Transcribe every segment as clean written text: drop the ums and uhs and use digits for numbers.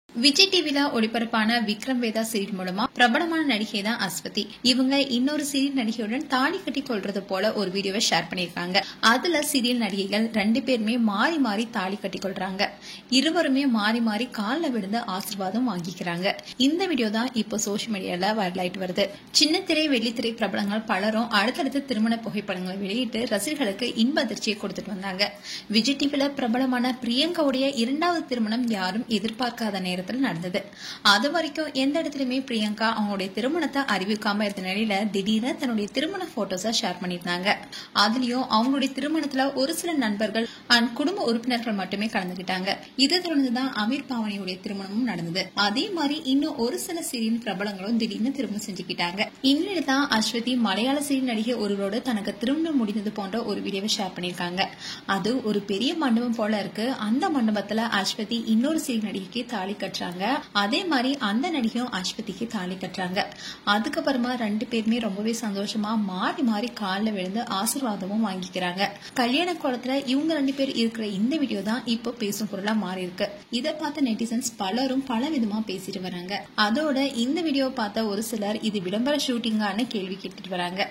விஜய் டிவில ஒளிபரப்பான விக்ரம் வேதா சீரியல் மூலமா பிரபலமான நடிகை தான் அஸ்வதி. இவங்க இன்னொரு சீரியல் நடிகையுடன் தாலி கட்டி கொள்றது போல ஒரு வீடியோவை ஷேர் பண்ணிருக்காங்க. அதுல சீரியல் நடிகைகள் 2 பேருமே மாறி மாறி தாலி கட்டி கொள்றாங்க. இருவருமே மாறி மாறி காலில் விழுந்து ஆசீர்வாதம் வாங்கிக்கிறாங்க. இந்த வீடியோ தான் இப்போ சோசியல் மீடியால வைரலாயிட்டு வருது. சின்ன திரை வெள்ளித்திரை பிரபலங்கள் பலரும் அடுத்தடுத்து திருமண புகைப்படங்களை வெளியிட்டு ரசிகர்களுக்கு இன்ப அதிர்ச்சியை கொடுத்துட்டு வந்தாங்க. விஜய் டிவில பிரபலமான பிரியங்காவுடைய 2வது திருமணம் யாரும் எதிர்பார்க்காத நேரத்தில் நடந்தது. அது வரைக்கும் எந்த இடத்துலயுமே பிரியங்கா அவங்களுடைய திருமணத்தை அறிவிக்காம இருந்த நிலையில திடீர்னு தன்னுடைய திருமண போட்டோஸை ஷேர் பண்ணிருந்தாங்க. அதுலயும் அவங்களுடைய திருமணத்துல ஒரு சில நண்பர்கள் அண்ட் குடும்ப உறுப்பினர்கள் மட்டுமே கலந்துகிட்டாங்க. இதை தொடர்ந்துதான் அமீர் பாவனியுடைய திருமணமும் நடந்தது. அதே மாதிரி இன்னும் ஒரு சில சீரியல் பிரபலங்களும் திடீர்னு திருமணம் செஞ்சுக்கிட்டாங்க. இந்நிலையில தான் அஸ்வதி மலையாள சீரியல் நடிகை ஒருவரோடு தனக்கு திருமணம் முடிந்தது போன்ற ஒரு வீடியோவை ஷேர் பண்ணிருக்காங்க. அது ஒரு பெரிய மண்டபம் போல இருக்கு. அந்த மண்டபத்துல அஸ்வதி இன்னொரு சீரியல் நடிகைக்கு தாலி கட்டுறாங்க. அதே மாதிரி அந்த நடிகையும் அஸ்வதிக்கு தாலி கட்டுறாங்க. அதுக்கப்புறமா 2 பேருமே ரொம்பவே சந்தோஷமா மாறி மாறி காலில் விழுந்து ஆசீர்வாதமும் வாங்கிக்கிறாங்க. கல்யாண கோலத்துல இவங்க 2 பேர் இருக்கிற இந்த வீடியோ தான் இப்போ பேசும் பொருளா மாறி இருக்கு. இதை பார்த்த நெட்டிசன்ஸ் பலரும் பல விதமா பேசிட்டு வராங்க. அதோட இந்த வீடியோ பார்த்த ஒரு சிலர் இது விளம்பர ஷூட்டிங்கான கேள்வி கேட்டுட்டு வராங்க.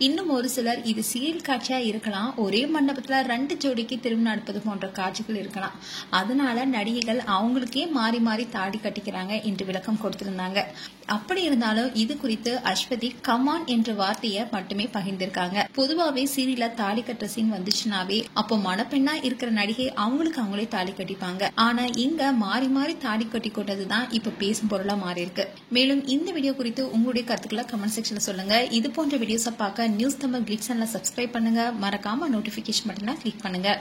இன்னும் ஒரு சிலர் இது சீரியல் காட்சியா இருக்கலாம், ஒரே மண்டபத்துல 2 ஜோடிக்கு திருமணம் நடப்பது போன்ற காட்சிகள் இருக்கலாம், அதனால நடிகைகள் அவங்களுக்கே மாறி மாறி தாடி கட்டிக்கிறாங்க என்று விளக்கம் கொடுத்திருந்தாங்க. அப்படி இருந்தாலும் இது குறித்து அஸ்வதி கமான் என்ற வார்த்தையை மட்டுமே பகிர்ந்திருக்காங்க. பொதுவாவே சீரியல்ல தாலி கட்டுற சீன் வந்துச்சுனாவே அப்போ மணப்பெண்ணா இருக்கிற நடிகை அவங்களுக்கு அவங்களே தாலி கட்டிப்பாங்க. ஆனா இங்க மாறி மாறி தாலி கட்டி கொண்டதுதான் இப்ப பேசும் பொருளா மாறி இருக்கு. மேலும் இந்த வீடியோ குறித்து உங்களுடைய கருத்துக்களை கமெண்ட் செக்ஷன்ல சொல்லுங்க. இது போன்ற வீடியோஸை பார்க்க நியூஸ் தமிழ் கிளிக் சேனலை சப்ஸ்கிரைப் பண்ணுங்க. மறக்காம நோட்டிபிகேஷன் பட்டனை கிளிக் பண்ணுங்க.